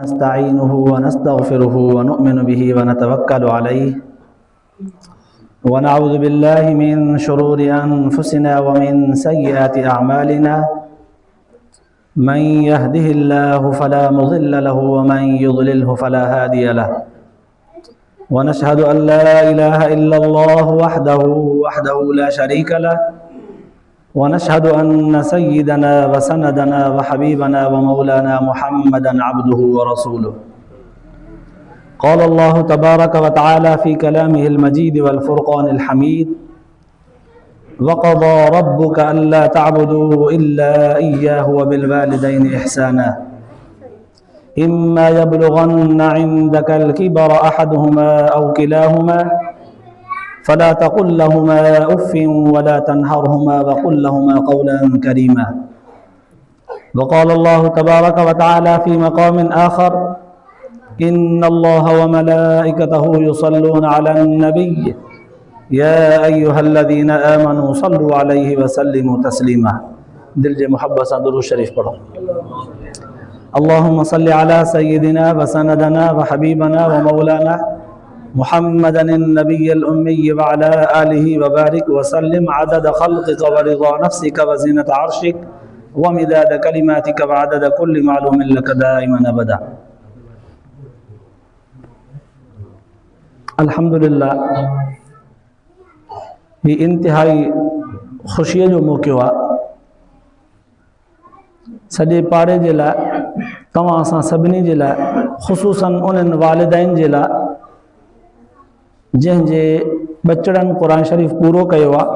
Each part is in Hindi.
नस्तईनुहु व नस्तगफिरुहु व नु'मिनु बिही व नतवक्कलु अलैहि व नअऊज़ु बिल्लाहि मिन शुरूरि अनफुसिना व मिन सय्यिआति अअमालिना मन यहदिहिल्लाहु फला मुज़िल्ल लहु व मन युज़लिल्हु फला हादिय लहु व नशहदु अन ला इलाहा इल्लल्लाहु वहदहु ला शरीका लहु वनशहदु अन्न सय्यिदना व सनदना व हबीबना व मौलाना मुहम्मदन अब्दुहु व रसूलुहु क़ाल अल्लाहु तबारक व तआला फ़ी कलामिहिल मजीद वल फ़ुरक़ानिल हमीद व क़ज़ा रब्बुका अल्ला तअबुदू इल्ला इय्याहु व बिल वालिदैनि इहसाना इम्मा यब्लुगन्ना इंदकल किबर अहदुहुमा औ किलाहुमा फला तक़ुल लहुमा उफ़्फ़िन वला तन्हरहुमा वक़ुल लहुमा क़ौलन करीमा वक़ाल अल्लाहु तबारक व तआला फ़ी मक़ामिन आख़र इन्नल्लाह व मलाइकतहु युसल्लूना अलन नबिय्य या अय्युहल्लज़ीना आमनू सल्लु अलैहि व सल्लिमू तस्लीमा। दिल जे मुहब्बत सां दुरूद शरीफ पढ़ो। अल्लाहुम्मा सल्लि अला सय्यिदिना व सनदना व हबीबना व मौलाना मुहम्मदन नबिय्यिल उम्मी व अला आलिहि व बारिक व सल्लिम अदद खल्क़िक व रिज़ा नफ्सिक व ज़ीनत अर्शिक व मिदाद कलिमातिक व अदद कुल्लि मालूमिन लक दाइमन अबदा। अल्हम्दुलिल्लाह, ये इंतहाई ख़ुशीअ जो मौक़ो आहे सॼे पाड़े जे लाइ, तव्हां असां सभिनी जे लाइ, ख़ुसूसन उन्हनि वालिदैन जे लाइ जंहिंजे बचड़नि क़ुरान शरीफ़ पूरो कयो आहे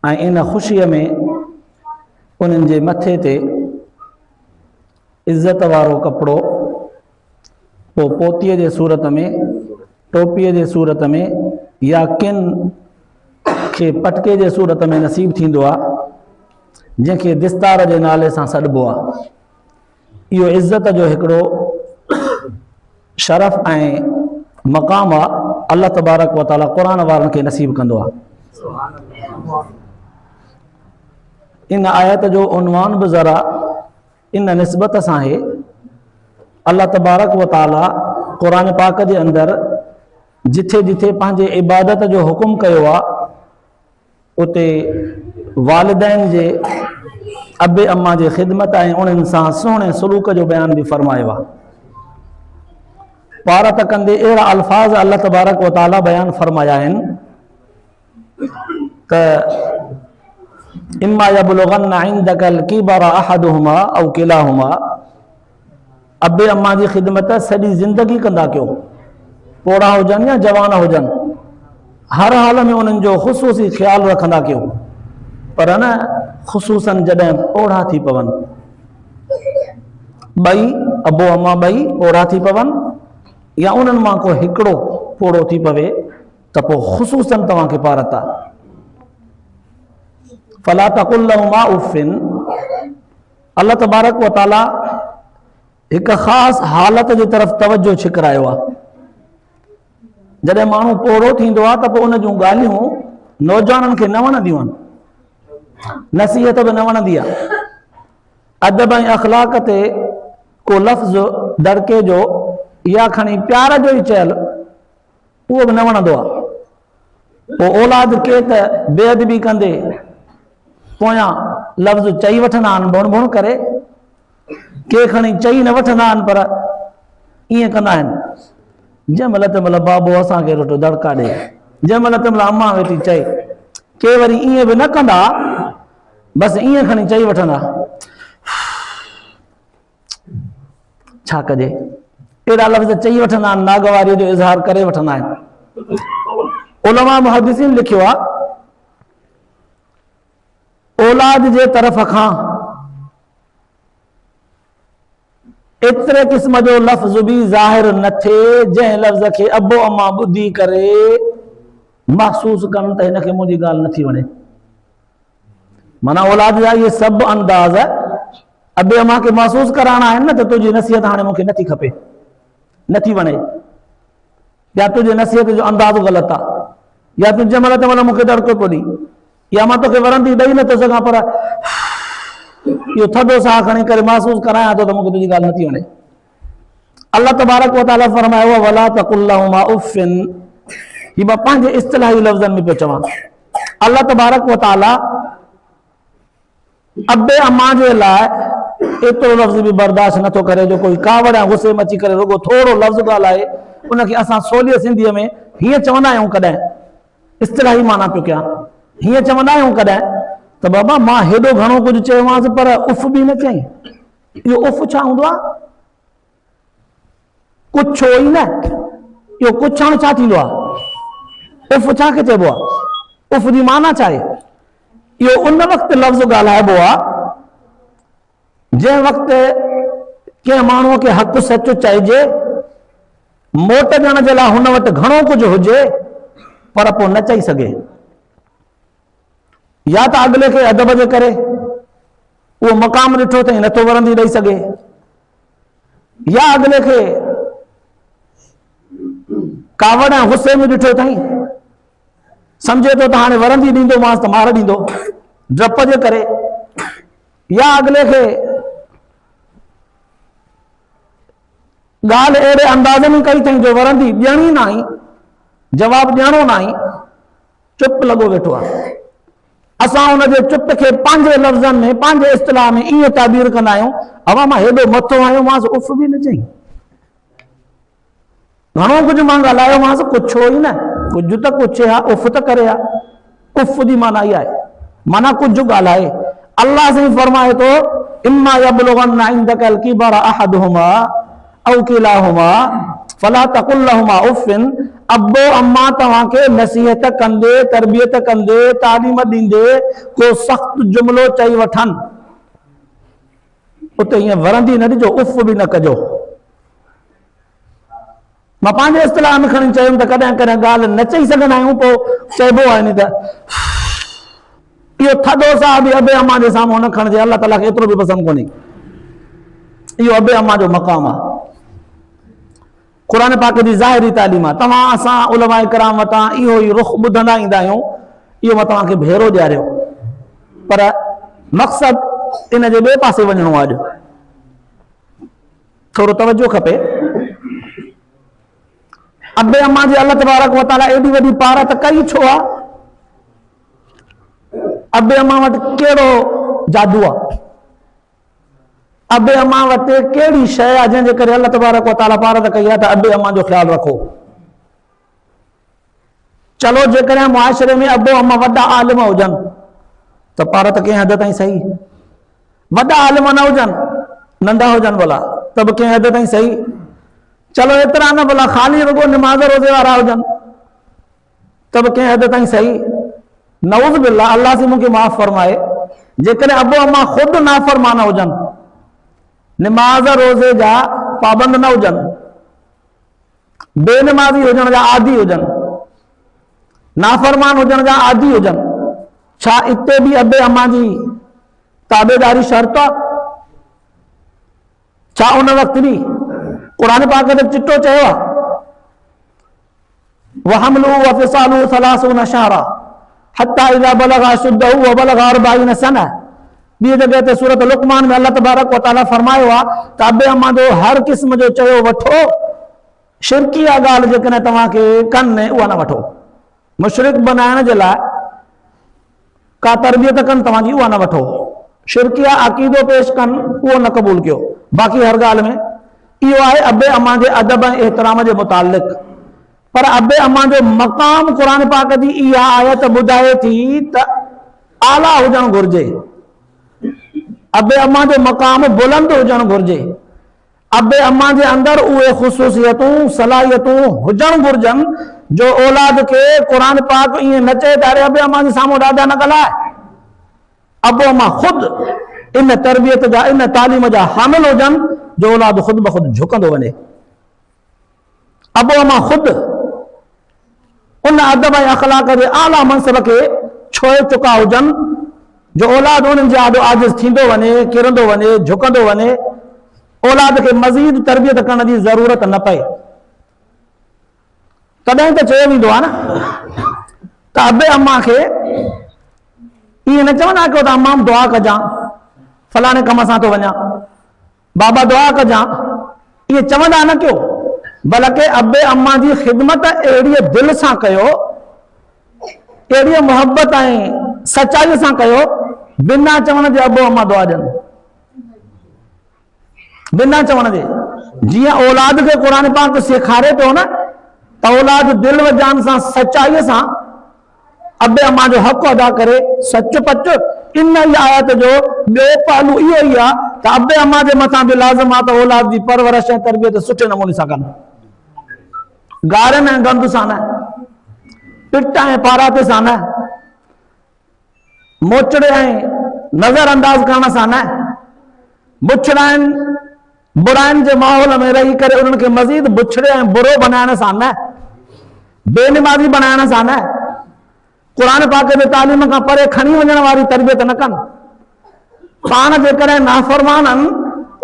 ऐं इन ख़ुशीअ में उन्हनि जे मथे ते इज़त वारो कपिड़ो पोइ पोतीअ जे सूरत में, टोपीअ जे सूरत में या किन खे पटके जे सूरत में नसीब थींदो आहे जंहिंखे दिस्तार जे नाले सां सॾिबो आहे। इहो इज़त जो हिकिड़ो शरफ़ ऐं मक़ाम आहे। अल्लाह तबारक व तआला क़ुरान वारनि खे नसीब कंदो आहे। इन आयत जो उन्वान बि ज़रा इन निस्बत सां आहे। अल्लाह तबारक व तआला क़ुरान पाक जे अंदरि जिथे जिथे पंहिंजे इबादत जो हुकुम कयो आहे उते वालिदैन जे अबे अम्मा जे ख़िदमत ऐं उन्हनि सां सुहिणे सलूक जो बयान बि फरमायो आहे। पार त कंदे अहिड़ा अल्फाज़ अल्लाह तबारक व तआला बयान फरमाया आहिनि त इम्मा यब्लुगन्ना इंदकल किबर अहदुहुमा औ किलाहुमा, अबे अम्मा जी ख़िदमत सॼी ज़िंदगी कंदा कयो, पोड़ा हुजनि या जवान हुजनि, हर हाल में उन्हनि जो ख़ुसूसी ख़्यालु रखंदा कयो, पर न ख़ुसूसन जॾहिं पोड़ा थी पवनि, ॿई अबो अम्मा ॿई पोड़ा थी पवनि या उन्हनि मां को हिकिड़ो पोड़ो थी पवे त पोइ ख़ुसूसन तव्हांखे पारत आहे। फला तक़ुल लहुमा उफ़्फ़िन, अल्लाह तबारक व तआला हिकु ख़ासि हालत जी तरफ़ तवजो छिकरायो आहे। जॾहिं माण्हू पोड़ो थींदो आहे त पोइ उन जूं ॻाल्हियूं नौजवाननि खे न वणंदियूं आहिनि, नसीहत बि न वणंदी आहे। अदब ऐं अख़लाक ते को लफ़्ज़ दड़के जो या खणी प्यार जो ई चयल उहो बि न वणंदो आहे। पोइ औलाद के त बेअदबी कंदे पोयां लफ़्ज़ चई वठंदा आहिनि बुण बुण करे, के खणी चई न वठंदा आहिनि पर ईअं कंदा आहिनि जंहिं महिल तंहिं महिल बाबो असांखे रोटो दड़का ॾे, जंहिं महिल तंहिं महिल अम्मा वेठी चए, के वरी ईअं बि न कंदा, बसि ईअं खणी चई वठंदा। छा कजे, अहिड़ा लफ़्ज़ चई वठंदा आहिनि, नागवारीअ जो इज़हार करे वठंदा आहिनि। उलमा मुहद्दिसीन लिखियो आहे औलाद जे तरफ़ खां एतिरे क़िस्म जो लफ़्ज़ बि ज़ाहिर न थिए जंहिं लफ़्ज़ खे अबो अम्मा ॿुधी करे महसूस कनि त हिनखे मुंहिंजी ॻाल्हि नथी वणे। माना औलाद जा इहे सभु अंदाज़ अबे अम्मा खे महसूस कराइणा आहिनि न त तुंहिंजी नसीहत हाणे मूंखे नथी खपे, नथी वणे, या तुंहिंजी नसीहत जो अंदाज़ो ग़लति आहे, या तूं जंहिं महिल तंहिं महिल मूंखे दड़को थो ॾी, या मां तोखे वरंदी ॾेई नथो सघां पर इहो थधो साह खणी करे महसूस करायां थो त मूंखे तुंहिंजी ॻाल्हि नथी वणे। अल्लाह तबारक व तआला फरमायो वला तकुल लहुमा उफ़िन, ये मां पंहिंजे इस्तिलाही लफ़्ज़नि में पियो चवां। अल्लाह तबारक व तआला अबे अम्मा जे लाइ एतिरो लफ़्ज़ बि बर्दाश्त नथो करे जो कोई कावड़ या गुस्से में अची करे रुगो थोरो लफ़्ज़ ॻाल्हाए उनखे असां सवली सिंधीअ में हीअं चवंदा आहियूं कॾहिं, इस्तिलाही माना पियो कयां, हीअं चवंदा आहियूं कॾहिं त बाबा मां हेॾो घणो कुझु चयोमांसि पर उफ़ बि न चई। इहो उफ़ छा हूंदो आहे? कुझु छो ई न, इहो कुझु हाणे छा थींदो आहे? उफ़ छा खे चइबो आहे? उफ़ जी माना छा आहे? इहो उन वक़्तु लफ़्ज़ ॻाल्हाइबो आहे जंहिं वक़्तु कंहिं माण्हूअ खे हक़ सच चइजे, मोट ॾियण जे लाइ हुन वटि घणो कुझु हुजे पर पोइ न चई सघे, या त अॻिले खे अदब जे करे उहो मक़ाम ॾिठो अथई नथो वरंदी ॾेई सघे, या अॻिले खे कावड़ ऐं गुस्से में ॾिठो अथई सम्झे थो त हाणे वरंदी ॾींदोमांसि त मार ॾींदो डप जे करे, या अॻिले खे ॻाल्हि अहिड़े अंदाज़ में कई अथई जो वरंदी ॾियणी न आई, जवाबु ॾियणो न आई, चुप लॻो वेठो आहे। असां हुनजे चुप खे पंहिंजे लफ़्ज़नि में पंहिंजे इस्तिलाह में ईअं ताबीर कंदा आहियूं, हवा मां हेॾो मथो आयोमांसि उफ़ बि न चई, घणो कुझु मां ॻाल्हायोमांसि कुझु छो ई न, कुझु त कुझु आहे, उफ़ त करे आहे। उफ़ जी माना इहा आहे, माना कुझु ॻाल्हाए। अल्लाह साईं फरमाए थो इम्मा यबलुगन्ना इंदकल किबरा अहदुहुमा औ किलाहुमा फला तकुल लहुमा उफ़िन, अब्बो अम्मा तव्हांखे नसीहत कंदे तरबियत कंदे तालीम ॾींदे को सख़्तु जुमिलो चई वठनि, उते हीअं वरंदी न ॾिजो, उफ़ बि न कजो। मां पंहिंजे इस्तिलाह में खणी चयुमि त कॾहिं कॾहिं ॻाल्हि न चई सघंदा आहियूं, पोइ चइबो आहे त इहो थधो साह बि अबे अम्मा जे साम्हूं न खणिजे, अल्लाह ताला खे एतिरो बि पसंदि कोन्हे। इहो अबे अम्मा जो मक़ाम आहे, क़ुरान पाक जी ज़ाहिरी तालीम आहे। तव्हां असां उलमाए कराम वटां इहो ई रुख़ ॿुधंदा ईंदा आहियूं, इहो मां तव्हांखे भेरो ॾियारियो, पर मक़सदु इन जे ॿिए पासे वञिणो आहे। अॼु थोरो तवजो खपे। अबे अम्मा जे अल्लाह तबारक व तआला एॾी वॾी पार त कई छो आहे? अबे अम्मा वटि कहिड़ो जादू आहे? अबे अम्मा वटि कहिड़ी शइ आहे जंहिंजे करे अल्लाह तबारक व तआला पार त कई आहे त अबे अम्मा जो ख़्यालु रखो। चलो जेकॾहिं मुआशरे में अबो अम्मा वॾा आलिम हुजनि त पार त कंहिं हद ताईं सही, वॾा आलिम न हुजनि नंढा हुजनि भला त बि कंहिं हद ताईं सही। चलो एतिरा न भला ख़ाली रुगो निमाज़ रोज़े वारा हुजनि त बि कंहिं हद ताईं सही। नऊज़ बिल्लाह, अल्लाह से मूंखे माफ़ फरमाए, जेकॾहिं अबो अम्मा ख़ुदि नाफ़रमान हुजनि, निमाज़ रोज़े जा पाबंद न हुजनि, बेनमाज़ी हुजण जा आदी हुजनि, नाफ़रमान हुजण जा आदी हुजनि, छा इते बि अबे अम्मा जी ताबेदारी शर्त आहे? छा उन वक़्तु बि क़ुरान पाक ते चिट्टो चयो आहे वहमलुहु व फ़िसालुहु सलासून शहरा हत्ता इज़ा बलगा अशुद्धहु व बलगा अर्बईन सना। ॿी जॻह ते सूरत लुक़मान में अल्लाह तबारक व तआला फरमायो आहे त अबे अम्मा जो हर क़िस्म जो चयो वठो, शिरकिया ॻाल्हि जेकॾहिं तव्हांखे कनि उहा न वठो। मुशरिक बनाइण जे लाइ का तरबियत कनि तव्हांजी उहा न वठो, शिरकिया अक़ीदो पेश कनि उहो न क़बूल कयो। बाक़ी हर ॻाल्हि में इहो आहे अबे अम्मा जे अदब ऐं एहतराम जे मुतालिक़। पर अबे अम्मा जो मक़ाम क़ुरान पाक जी इहा आयत ॿुधाए थी त आला हुजणु घुरिजे, अबे अम्मा जो मक़ाम बुलंद हुजणु घुरिजे, अबे अम्मा जे अंदरि उहे ख़ुसूसियतूं सलाहियतूं हुजणु घुरिजनि जो औलाद खे क़ुरान पाक ईअं न चए त अरे अबे अम्मा जे साम्हूं ॾाढा न ॻाल्हाए। अबो अम्मा ख़ुदि इन तरबियत जा इन तालीम जा हामिल हुजनि जो औलाद ख़ुदि ब ख़ुदि झुकंदो वञे। अबो अम्मा ख़ुदि उन अदब ऐं अख़लाक जे आला मनसब खे छोए चुका हुजनि जो औलाद उन्हनि जे आॾो आजिज़ थींदो वञे, किरंदो वञे, झुकंदो वञे, औलाद खे मज़ीद तरबियत करण जी ज़रूरत न पए। तॾहिं त चयो वेंदो आहे न त अबे अम्मा खे ईअं न चवंदा कयो त अम्मा दुआ कजां, फलाणे कम सां थो वञा, बाबा दुआ कजां, ये चवंदा न कयो, बल्कि अबे अम्मा जी ख़िदमत अहिड़ी दिल सां कयो, अहिड़ी मोहब्बत ऐं सचाई सां कयो, बिना चवण जे अबो अम्मा दुआ ॾियनि, बिना चवण जे। जीअं औलाद खे क़ुरान पाक सेखारे पियो न, त औलाद दिल व जान सां सचाईअ सां अबे अम्मा जो हक़ अदा करे, सच पच। इन ई आयत जो ॿियो पहलू इहो ई आहे त अबे अम्मा जे मथां बि लाज़िम आहे त औलाद जी परवरिश ऐं तरबियत सुठे नमूने सां कनि, गारनि ऐं गंद सां न, पिट ऐं पाराते सां न, मोचड़े ऐं नज़र अंदाज़ करण सां न, बुछड़ाइनि बुराइनि जे माहौल में रही करे उन्हनि खे मज़ीद बुछड़े ऐं बुरो बनाइण सां न, बेनिमाज़ी बनाइण सां न, क़ुरान पाक जे तालीम खां परे खणी वञण वारी तरबियत न कनि, पाण जे करे नाफ़रमाननि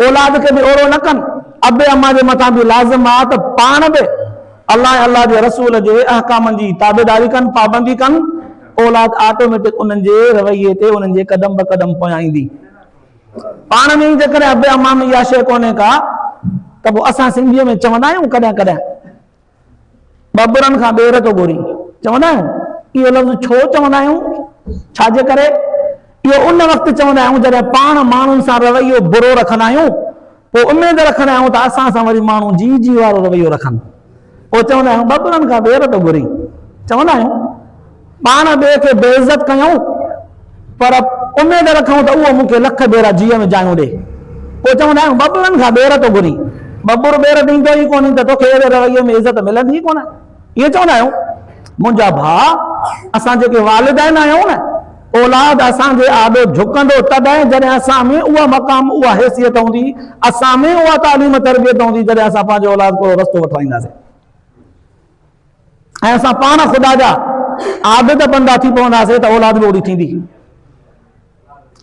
औलाद खे बि ओहिड़ो न कनि। अबे अम्मा जे मथां बि लाज़िम आहे त पाण बि अल्लाह अल्लाह जे रसूल जे अहकामनि जी ताबेदारी कनि, पाबंदी कनि। औलाद ऑटोमेटिक उन्हनि जे रवैये ते उन्हनि जे कदम ब कदम पोयां ईंदी। पाण में ई जेकॾहिं अबे अम्मा में इहा शइ कोन्हे का, त पोइ असां सिंधीअ में चवंदा आहियूं कॾहिं कॾहिं बबरनि खां ॿेर थो घुरी, चवंदा आहियूं। इहो लफ़्ज़ छो चवंदा आहियूं, छाजे करे? इहो उन वक़्तु चवंदा आहियूं जॾहिं पाण माण्हुनि सां रवैयो बुरो रखंदा आहियूं, पोइ उमेद रखंदा आहियूं त असां सां वरी माण्हू जी जी वारो रवैयो रखनि, पोइ चवंदा आहियूं बबरनि खां ॿेर थो घुरी। चवंदा आहियूं पाण ॿिए खे बेइज़त कयूं, पर उमेद रखूं त उहो मूंखे लख ॿेरा जीअ में जायूं ॾे, पोइ चवंदा आहियूं बबरनि खां ॿेर थो घुरी। बबुर ॿेर ॾींदो ई कोन्हे त तोखे अहिड़े रवैये में इज़त मिलंदी ई कोन। इहे चवंदा आहियूं। मुंहिंजा भाउ, असां जेके वालिदैन आहियूं न, औलाद असांजे आॾो झुकंदो तॾहिं जॾहिं असां में उहा मक़ाम उहा हैसियत हूंदी, असां में उहा तालीम तरबियत हूंदी, जॾहिं असां पंहिंजे औलाद को रस्तो वठाईंदासीं ऐं असां पाण ख़ुदा जा आबिद बंदा थी पवंदासीं त औलाद बि ओड़ी थींदी।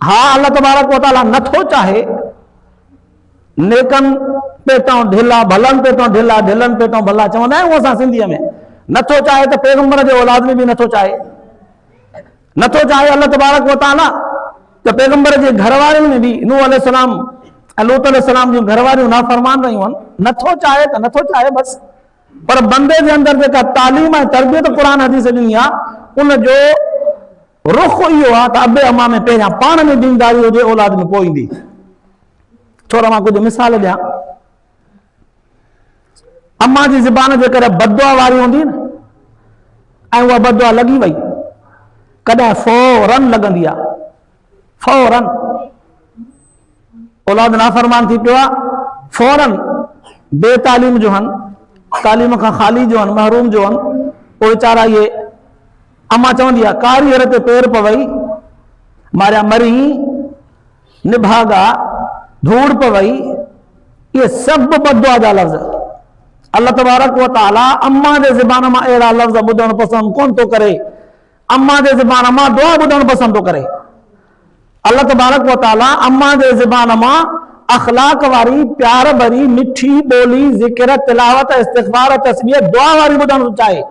हा, अल्लाह तबारक व तआला नथो चाहे नेकनि पेटों ढिला, भलनि पेटों ढिला, ढिलनि पेटों भला, चवंदा आहियूं असां सिंधीअ में। नथो चाहे त पैगंबर जे औलाद में बि नथो चाहे। नथो चाहे अल्लाह तबारक व तआला त पैगंबर जे घरवारियुनि में बि नूह अलैहिस्सलाम ऐं लूत अलैहिस्सलाम जूं घरवारियूं नाफ़रमान रहियूं आहिनि। नथो चाहे त नथो चाहे बसि। पर बंदे जे अंदरि जेका तालीम ऐं तरबियत क़ुरान हदीस ॾिनी आहे, उन जो रुख इहो आहे त अबे अम्मा में पहिरियां पाण में दीनदारी हुजे, औलाद में पोइ ईंदी। थोरा मां कुझु मिसाल ॾियां। अम्मा जी ज़ुबान जे करे बददुआ वारी हूंदी न, ऐं उहा बददुआ लॻी वई, कॾहिं फौरन लॻंदी आहे, फौरन। औलाद नाफ़रमान थी पियो आहे, फौरन बेतालीम जो आहिनि, तालीम खां ख़ाली जो आहिनि, महरूम जो आहिनि, पोइ वीचारा इहे अम्मा चवंदी आहे कारीअर ते पेर पवई, मारिया मरी, निभागा धूड़ पवई, इहे सभु बददुआ जा लफ़्ज़। अल्लाह तबारक व तआला अम्मा जे ज़ुबान मां अहिड़ा लफ़्ज़ ॿुधणु पसंदि कोन थो करे। अम्मा जे ज़ुबान मां दुआ ॿुधणु पसंदि थो करे। अल्लाह तबारक व तआला अम्मा जे ज़ुबान मां अख़लाक वारी, प्यार भरी, मिठी ॿोली, ज़िक्र, तिलावत, इस्तिग़फ़ार, तस्बीह, दुआ वारी ॿुधणु थो चाहे।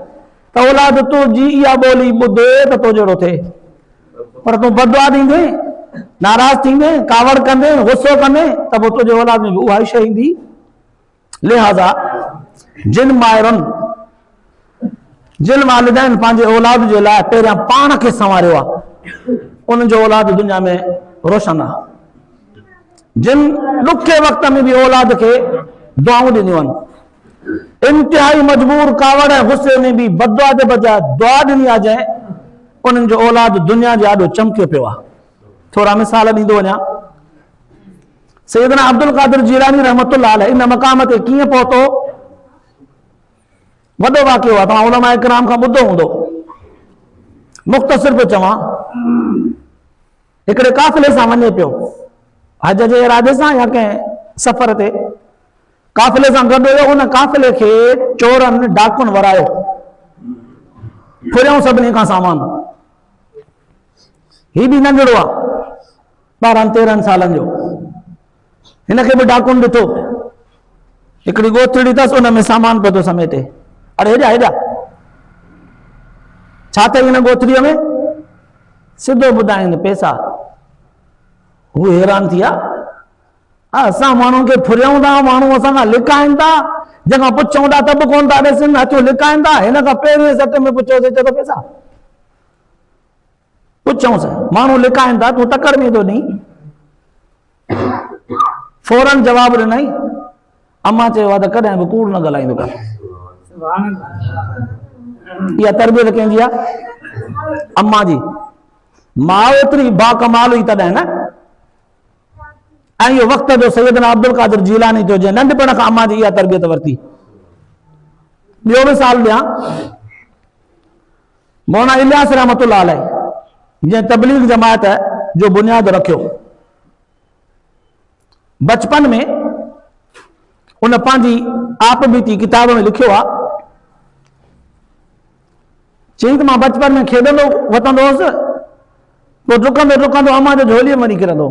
त औलाद तुंहिंजी इहा ॿोली ॿुधे त तो जहिड़ो थिए, पर तूं बददुआ ॾींदे, नाराज़ थींदे, कावड़ कंदे, गुस्सो कंदे, त पोइ तुंहिंजे औलाद में बि उहा ई शइ ईंदी। लिहाज़ा जिन माइरुनि, जिन वालिदैन पंहिंजे औलाद जे लाइ पहिरियां पाण खे संवारियो आहे, उन्हनि जो औलाद दुनिया में रोशन आहे। जिन ॾुखे वक़्त में बि औलाद खे दुआऊं ॾिनियूं आहिनि, इंतिहाई मजबूर, कावड़ ऐं गुस्से में बि बददुआ जे बजाए दुआ ॾिनी आहे, जंहिं उन्हनि जो औलाद दुनिया जे आॾो चमकियो पियो आहे। थोरा मिसाल ॾींदो वञा। सैयदना अब्दुल क़ादिर जीलानी रहमतुल्लाह अलैह इन मक़ाम ते कीअं पहुतो, वॾो वाक़ियो आहे, तव्हां उलमा इकराम खां ॿुधो हूंदो। मुख़्तसिर पियो चवां। हिकिड़े काफ़िले सां वञे पियो, हज जे इरादे सां या कंहिं सफ़र ते, काफ़िले सां गॾु हुयो। उन काफ़िले खे चोरनि, डाकुनि वरायो, फुरियऊं सभिनी खां सामान। ही बि नंढड़ो आहे, 12-13 सालनि जो। हिनखे बि डाकुनि ॾिठो, हिकिड़ी गोथड़ी अथसि, उन में सामान पियो थो समेटे। अरे हेॾा हेॾा छा अथई हिन गोथड़ीअ में? सिधो ॿुधाईंदे पैसा। हू हैरान थी विया, असां माण्हुनि खे फुरियूं था, माण्हू असां खां लिकाइनि था, जंहिंखां पुछूं था त बि कोन था ॾिसनि, हथूं लिकाइनि था। हिन खां पहिरीं सट में पुछोसीं चए थो पैसा पुछूंसि, माण्हू लिकाइनि था, तूं तकड़ में थो ॾीं। फौरन जवाब ॾिनई। अम्मा चयो आहे त कॾहिं बि कूड़ न ॻाल्हाईंदो कर। इहा तरबियत कंहिंजी आहे? अम्मा जी। मां ओतिरी बाकमाल हुई तॾहिं न। ऐं इहो वक़्त जो सैयदना अब्दुल कादिर जीलानी जो जे नंढपण खां अम्मा जी इहा तरबियत वरिती। ॿियो मिसाल ॾियां, मौलाना इलियास रहमतुल्लाह अलैह जंहिं तबलीग जमात जो बुनियाद रखियो, बचपन में उन पंहिंजी आप बीती किताब में लिखियो आहे, चई त मां बचपन में खेॾंदो वठंदो हुउसि, पोइ डुकंदो डुकंदो अम्मा जो झोलीअ में वञी किरंदो।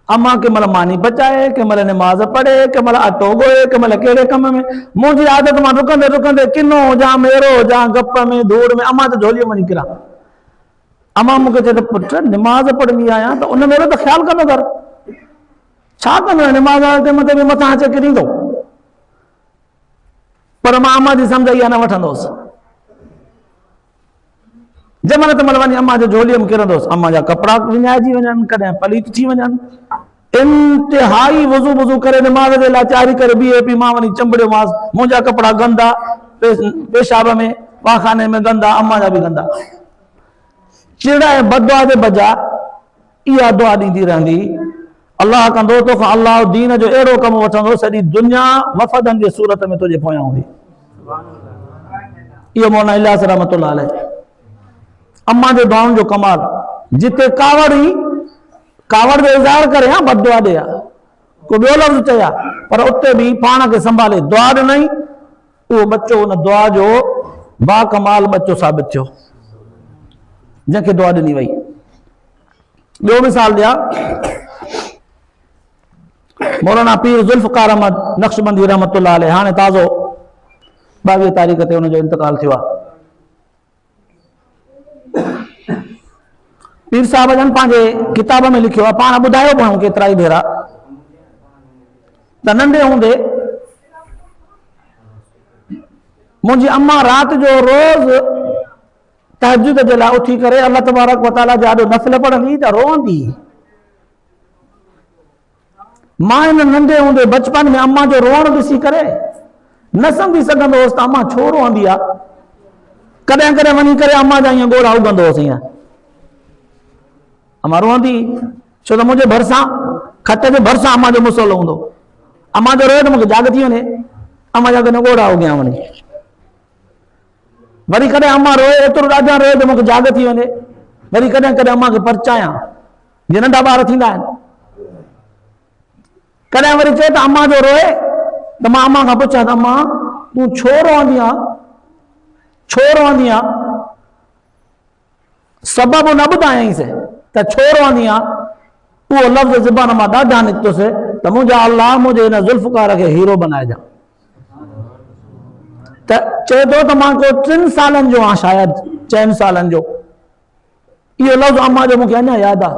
अम्मा कंहिं महिल मानी पचाए, कंहिं महिल निमाज़ पढ़े, कंहिं महिल अटो ॻोहे, कंहिं महिल कहिड़े कम में। मुंहिंजी आदत मां डुकंदे डुकंदे किनो हुजां, मेरो हुजां, गप में धूड़ में अम्मा जो झोलीअ में वञी किरां। अम्मा मूंखे चए त पुट निमाज़ पढ़ंदी आहियां त उन महिल त ख़्यालु कंदो कर, छा कंदो निमाज़ ते मथे मथां अचे किरींदो। पर मां अम्मा जी सम्झ इहा न वठंदो हुउसि। जंहिं महिल तंहिं महिल वञी अम्मा जे झोलीअ में किरंदोसि, अम्मा जा कपिड़ा विञाइजी वञनि, कॾहिं पलीत थी वञनि। इंतिहाई वज़ू वज़ू करे निमाज़ जे लाइ तयारी करे बीहे पई, मां वञी चंबड़ियोमांसि, मुंहिंजा कपिड़ा गंदा, पेशाब में पाखाने में गंदा, अम्मा जा बि गंदा। चिड़ ऐं बदुआ जे बजा इहा दुआ ॾींदी रहंदी, अलाह कंदो तोखां अलाह दीन जो अहिड़ो कमु वठंदो, सॼी दुनिया वफ़दनि जे सूरत में तुंहिंजे पोयां हूंदी। इहो मौलाना इलियास रहमतुल्लाह अलैह। अम्मा जे दुआउनि जो कमाल, जिते कावड़ ई कावड़ जो इज़हार करे हा बदुआ ॾे हा, को ॿियो लफ़्ज़ चए हा, पर उते बि पाण खे संभाले दुआ ॾिनई। उहो बच्चो उन दुआ जो बाकमाल बच्चो साबित थियो, जंहिंखे दुआ ॾिनी वई। ॿियो मिसाल ॾियां, मौलाना पीर ज़ुल्फ़कार अहमद नक्शबंदी रहमतुल्लाह अलैह, हाणे ताज़ो 22 तारीख़ ते हुनजो इंतकाल थियो आहे। पीर साहब जन पंहिंजे किताब में लिखियो आहे, पाण ॿुधायो बि हूं केतिरा ई भेरा, त नंढे हूंदे मुंहिंजी अम्मा राति जो रोज़ तहज्जुद जे लाइ उथी करे अल्लाह तबारक व तआला जा नफ़िल पढ़ंदी त रोअंदी। मां हिन नंढे हूंदे बचपन में अम्मा जो रोअण ॾिसी करे न सम्झी सघंदो हुउसि त अम्मा छो रोअंदी आहे। कॾहिं कॾहिं वञी करे अम्मा जा ईअं ॻोढ़ा उगंदो हुउसि, ईअं अम्मा रोअंदी, छो त मुंहिंजे भरिसां खट जे भरिसां अम्मा जो मुसलो हूंदो। अम्मा जो रोए त मूंखे जाग थी वञे, अम्मा जा कॾहिं ॻोढ़ा उगिया वञे। वरी कॾहिं अम्मा रोए, एतिरो ॾाढा रोए त मूंखे जाग थी वञे। वरी कॾहिं कॾहिं अम्मा खे परचायां, जीअं नंढा ॿार थींदा आहिनि। कॾहिं वरी चए त अम्मा जो रोए त मां अम्मा खां पुछां त अम्मा तूं छो रोअंदी आहे, छो रोअंदी आहे? सबबु न ॿुधायईंसि त छो रोअंदी आहे। उहो लफ़्ज़ ज़ुबान मां ॾाढा निकितुसि त मुंहिंजा अल्लाह मुंहिंजे हिन ज़ुल्फ़कार खे हीरो बनाइजां। त चए थो त मां को 3 सालनि जो आहियां, शायदि 4 सालनि जो। इहो लफ़्ज़ अम्मा जो मूंखे अञा यादि आहे।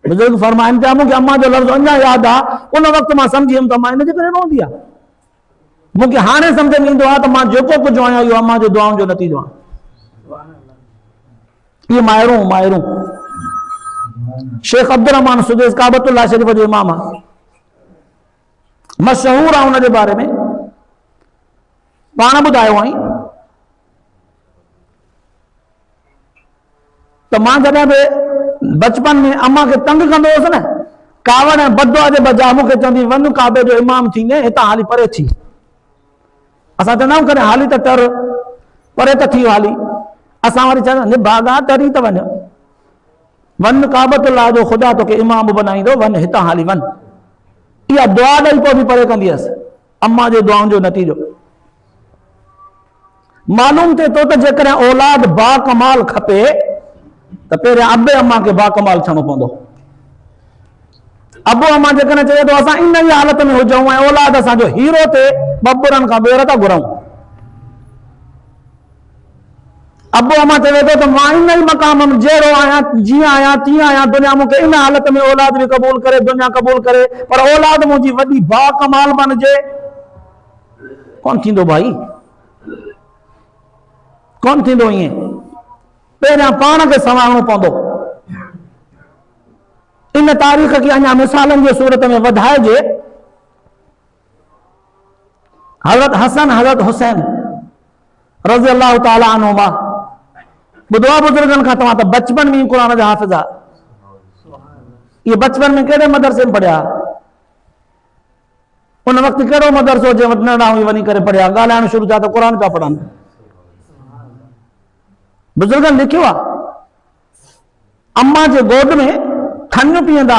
बुज़ुर्ग फरमाइनि पिया मूंखे अम्मा जो लफ़्ज़ अञा यादि आहे। उन वक़्तु मां सम्झी वियुमि त अम्मा हिन जे करे रोअंदी आहे। मूंखे हाणे सम्झ में ईंदो आहे त मां जेको कुझु आहियां इहो अम्मा जो दुआउनि जो नतीजो आहे। इहे माहिरूं शेख अब्दुल रहमान सुदेस काबतुल्लाह शरीफ जो इमाम आहे, मशहूर आहे। हुनजे बारे में पाण ॿुधायो आई त मां जॾहिं बि बचपन में अम्मा खे तंग कंदो हुउसि न, कावड़ ऐं बदुआ जे बजाय मूंखे चवंदी वञ काबे जो इमाम थींदे, हितां हाली परे थी। असां चवंदा आहियूं कॾहिं हाली त टर, परे त थी हाली। असां वरी चवंदा निभागा तरी त वञ, वन काबतुल्लाह जो ख़ुदा तोखे इमाम बनाईंदो, वन हितां हाली वन। इहा दुआ ॾेई पोइ बि परे कंदी हुअसि, अम्मा जे दुआउनि जो नतीजो। मालूम थिए थो त जेकॾहिं औलाद बाकमाल खपे त पहिरियां अबे अम्मा खे बाकमाल थियणो पवंदो। अबो अम्मा जेकॾहिं चए थो असां इन ई हालत में हुजूं ऐं औलाद असांजो हीरो थिए, बबुरनि खां ॿेर था घुरऊं। अबो अमा चवे थो त मां इन ई मक़ाम जहिड़ो आहियां, जीअं आहियां तीअं आहियां, दुनिया मूंखे इन हालत में औलाद बि क़बूल करे, दुनिया क़बूल करे, पर औलाद मुंहिंजी वॾी बा कमाल बणिजे, कोन थींदो भाई, कोन थींदो। ईअं पहिरियां पाण खे संभालणो पवंदो। इन तारीख़ खे अञा मिसालनि जी सूरत में वधाइजे। हज़रत हसन हज़रत हुसैन रज़ी अल्लाह ताला अन्हुमा, बुधवा बुजुर्गन खां तव्हां त बचपन में कुरान जा हाफ़िज़ आहे। ये बचपन में कहिड़े मदरसे में पढ़िया, उन वक्त कहिड़ो मदरसो जे नंढा वञी करे पढ़िया, ॻाल्हाइण शुरू थिया त क़ुरान पिया पढ़नि। बुजुर्गन लिखियो आहे, अम्मा जे गोद में खनियूं पीअंदा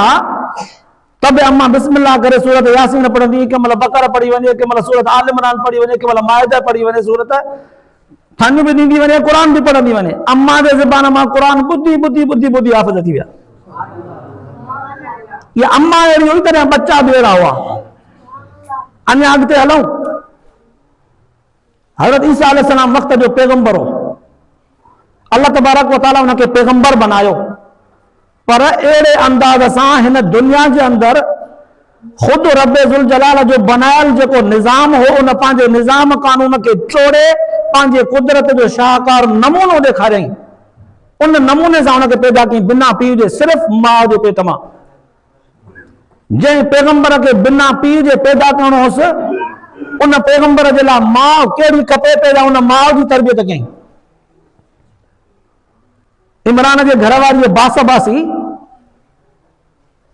त बि अम्मा बिस्मिल्लाह करे सूरत यासीन पढ़ंदी, कंहिं महिल बकर पढ़ी वञे, कंहिं महिल सूरत आल इमरान पढ़ी वञे, कंहिं महिल माइदा पढ़ी वञे, सूरत खनियूं बि ॾींदी वञे, क़ुरान बि पढ़ंदी वञे। अम्मा जे ज़बान मां क़ुरान ॿुधी ॿुधी ॿुधी ॿुधी हाफ़िज़ थी विया। ये अम्मा अहिड़ी हुई, तॾहिं बच्चा बि अहिड़ा हुआ। अञा अॻिते हलूं, हज़रत ईसा अलैहिस्सलाम वक़्त जो पैगंबर हो, अल्लाह तबारक व तआला उनखे पैगंबर बनायो, पर अहिड़े अंदाज़ सां हिन दुनिया जे अंदर खुद रब ज़ुल जलाल जो बनायल जेको निज़ाम हो, उन पंहिंजे निज़ाम कानून खे चोड़े पंहिंजे कुदरत जो शाहकार नमूनो ॾेखारियईं। उन नमूने सां उनखे पैदा कयईं, बिना पीउ जे, सिर्फ़ माउ जे पेट मां। जंहिं पैगंबर खे बिना पीउ जे पैदा करणो हुअसि, उन पैगंबर जे लाइ माउ कहिड़ी खपे, पैदा उन माउ जी तरबियत कयईं। इमरान जे घर वारी बास बासी,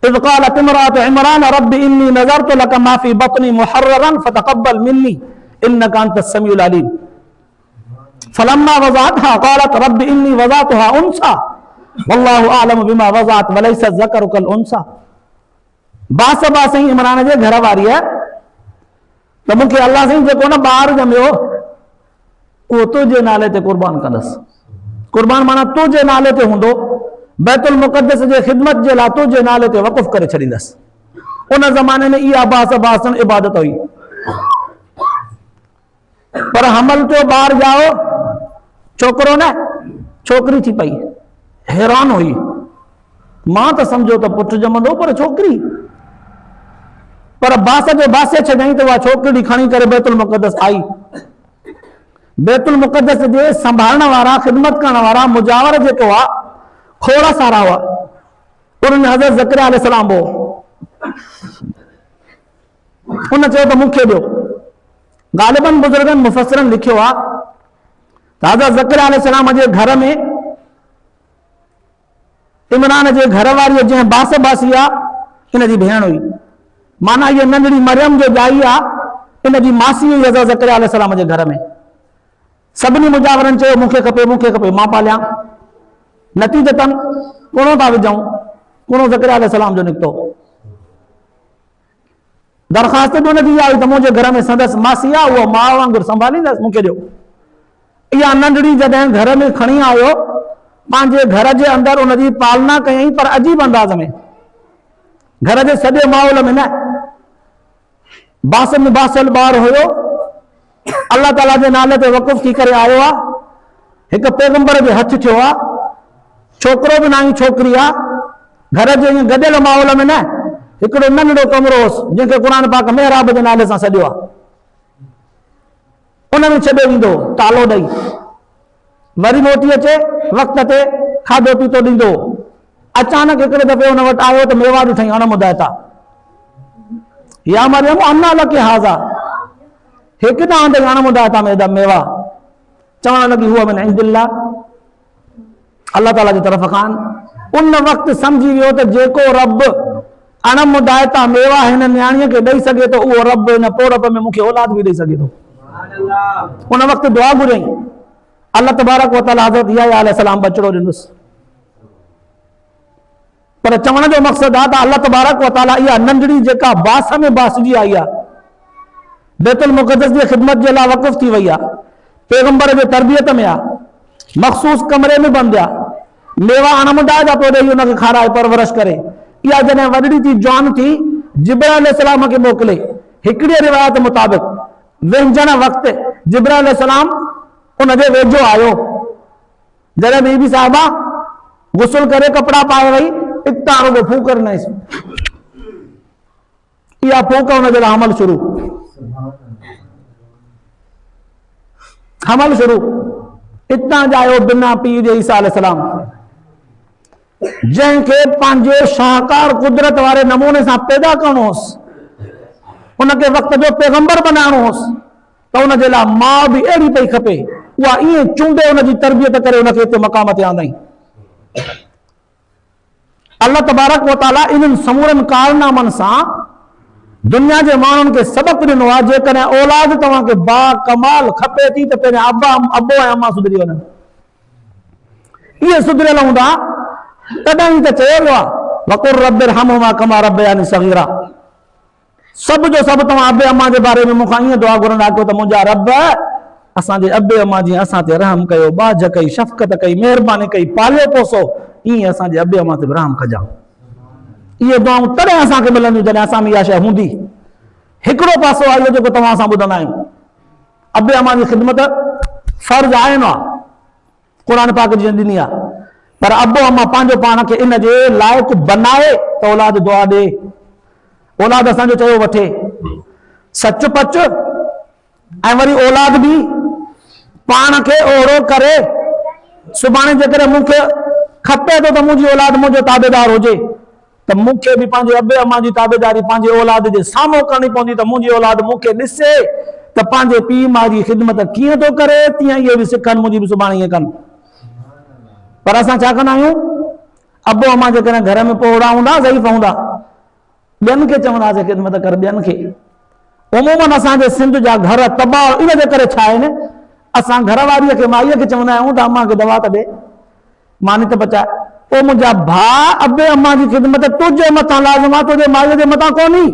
इज़ क़ालत इमरात इमरान रब्बी इन्नी नज़रतु लक मा फ़ी बत्नी मुहर्ररन फ़तक़ब्बल मिन्नी इन्नका अंतस समीउल अलीम। फलम्मा वज़अतहा क़ालत रब्बी इन्नी वज़अतुहा उन्सा वल्लाहु अअलमु बिमा वज़अत वलैसा ज़करु कल उन्सा। बास बासी इमरान जे घर वारी है, तो मूंखे अल्लाह साईं जेको न ॿार ॼमियो, उहो तुंहिंजे नाले ते क़ुर्बान कंदसि। क़ुर्बान माना तुंहिंजे नाले ते हूंदो, बैतुल मुक़द्दस जे ख़िदमत जे लाइ तुंहिंजे नाले ते वक़ुफ़ करे छॾींदसि। उन ज़माने में इहा बास बासन इबादत हुई। पर हमल थियो ॿार ॼाओ, छोकिरो न छोकिरी थी पई, हैरान हुई। मां त सम्झो त पुटु ॼमंदो, पर छोकिरी। पर बास जो बासे छॾियईं त उहा छोकिरी खणी करे बैतुल मुक़द्दस आई। बैतुल मुक़द्दस जे संभालण वारा, ख़िदमत करण वारा मुजावर जेको आहे, खोड़ सारा हुआ। उनमें हज़रत ज़करिया अलैहिस्सलाम हो। उन चयो त मूंखे ॾियो। ग़ालिबन बुज़ुर्गन मुफ़स्सिरन लिखियो आहे त हज़रत ज़करिया अलैहिस्सलाम जे घर में इमरान जे घर वारी जंहिं बास बासी आहे, इन जी भेण हुई। माना ये नंढड़ी मरियम जो ॼाई आहे, इन जी मासी हुई हज़रत ज़करिया अलैहिस्सलाम जे घर में। सभिनी मुजावरनि चयो मूंखे खपे, मूंखे खपे, मां पालियां। नतीजतन कुणो था विझूं, कुणो ज़करिया अलैहिस्सलाम जो निकितो। दरख़्वास्त जो नथी आई त मुंहिंजे घर में संदसि मासी आहे, उहो माउ वांगुरु संभालींदसि, मूंखे ॾियो। इहा नंढड़ी जॾहिं घर में खणी आयो, पंहिंजे घर जे अंदरि उनजी पालना कयईं, पर अजीब अंदाज़ में। घर जे सॼे माहौल में न, बासल बासल ॿार हुयो, अल्लाह ताला जे नाले ते वक़ुफ़ थी करे आयो आहे, हिकु पैगंबर जे हथ थियो आहे, छोकिरो बि न, छोकिरी आहे। घर जे ईअं गॾियल माहौल में न, हिकिड़ो नंढड़ो कमरो होसि, जंहिंखे क़ुरान पाक मेहराब जे नाले सां सॼो आहे। उन में छॾे ईंदो तालो ॾेई, वरी मोटी अचे वक़्त ते खाधो पीतो ॾींदो। अचानक हिकिड़े दफ़े हुन वटि आयो त मेवा ॾिठई, हाणे मुदायता या मरियम अन्ना लकी हाज़ा, हिकु न आंदे हाणे मुदायता में मेवा। चवण लॻी हुआ मिन इंदिल्लाह, अल्लाह ताला जी तरफ़ खां। उन वक़्तु सम्झी वियो त जेको रब अणमुदायता मेवा हिन न्याणीअ खे ॾेई सघे थो, उहो रब हिन पोड़प में मूंखे औलाद बि ॾेई सघे थो। उन वक़्तु दुआ घुरियईं, अल्लाह तबारक व तआला हज़रत यहया अलैहिस्सलाम बचिड़ो ॾिनुसि। पर चवण जो मक़सदु आहे त अल्लाह तबारक व तआला इहा नंढड़ी जेका बास में बासजी आई आहे, बैतुल मुक़द्दस जी ख़िदमत जे लाइ वक़ुफ़ थी वई आहे, पैगंबर जे तरबियत में आहे, मख़सूस कमरे में बंदि आहे, मेवा अणमुदायता पियो ॾेई उनखे खाराए परवरिश करे। इहा जॾहिं वॾड़ी थी, जवान थी, जिब्राइल अलैहिस्सलाम खे मोकिले। हिकिड़ी रिवायत मुताबिक़ वेंजण वक़्तु जिब्राइल अलैहिस्सलाम उनजे वेझो आयो, जरा बीबी साहबा गुस्ल करे कपड़ा पाए वही इतना रुगो फूक करना इसमें, या फूक हुन जे अमल शुरू, अमल शुरू इतना जायो बिना पीर जे ईसा अलैहिस्सलाम जंहिंखे पंहिंजे शाहकार कुदरत वारे नमूने सां पैदा करणो होसि, उनखे वक़्त जो पैगंबर बनाइणो होसि, त उनजे लाइ माउ बि अहिड़ी पई खपे, उहा ईअं चूंडे उनजी तरबियत करे उनखे हिते मक़ाम ते आंदई। अल्लाह तबारक व तआला इन्हनि समूरनि कारनामनि सां दुनिया जे माण्हुनि खे सबक़ ॾिनो आहे, जेकॾहिं औलाद तव्हांखे बा कमाल खपे थी त पंहिंजा अबो ऐं अम्मा सुधरी वञनि। इहे सुधरियल हूंदा तॾहिं त चयो वियो आहे वक़ुर रब्बिरहमहुमा कमा रब्बयानी सग़ीरा। सभु जो सभु तव्हां अबे अम्मा जे बारे में मूंखां ईअं दुआ घुरंदा कयो त मुंहिंजा रब असांजे अबे अम्मा जीअं असां ते रहम कयो, बाज कई, शफ़क़त कई, महिरबानी कई, पालियो पोसो, ईअं असांजे अबे अम्मा ते बि रहम कजां। इहे दुआऊं तॾहिं असांखे मिलंदियूं जॾहिं असां में इहा शइ हूंदी। हिकिड़ो पासो आहे इहो जेको तव्हां असां ॿुधंदा आहियूं, अबे अम्मा जी ख़िदमत फ़र्ज़ आहे न, क़ुर पाक जी ॾिनी आहे, पर अबो अम्मा पंहिंजो पाण खे इन जे लाइक़ु बनाए त औलाद दुआ ॾे, औलाद असांजो चयो वठे, सच पच, ऐं वरी औलाद बि पाण खे ओहिड़ो करे सुभाणे जेकॾहिं मूंखे खपे थो त मुंहिंजी औलाद मुंहिंजो ताबेदार हुजे, त मूंखे बि पंहिंजे अबे अम्मा जी ताबेदारी पंहिंजे औलाद जे साम्हूं करणी पवंदी, त मुंहिंजी औलाद मूंखे ॾिसे त पंहिंजे पीउ माउ जी ख़िदमत कीअं थो करे, तीअं इहे बि सिखनि, मुंहिंजी बि सुभाणे ईअं कनि। पर असां छा कंदा आहियूं, अबो अम्मा जेकॾहिं घर में पोड़ा हूंदा, ज़ईफ़ हूंदा, ॿियनि खे चवंदासीं ख़िदमत कर, ॿियनि खे। उमूमन असांजे सिंध जा घर तबाह इन जे करे छा आहिनि, असां घर वारीअ खे माईअ खे चवंदा आहियूं त अम्मा खे दवा त ॾे, मानी त पचाए, पोइ मुंहिंजा भाउ अबे अम्मा जी ख़िदमत तुंहिंजे मथां लाज़िम आहे, तुंहिंजे माईअ जे मथां कोन्ही।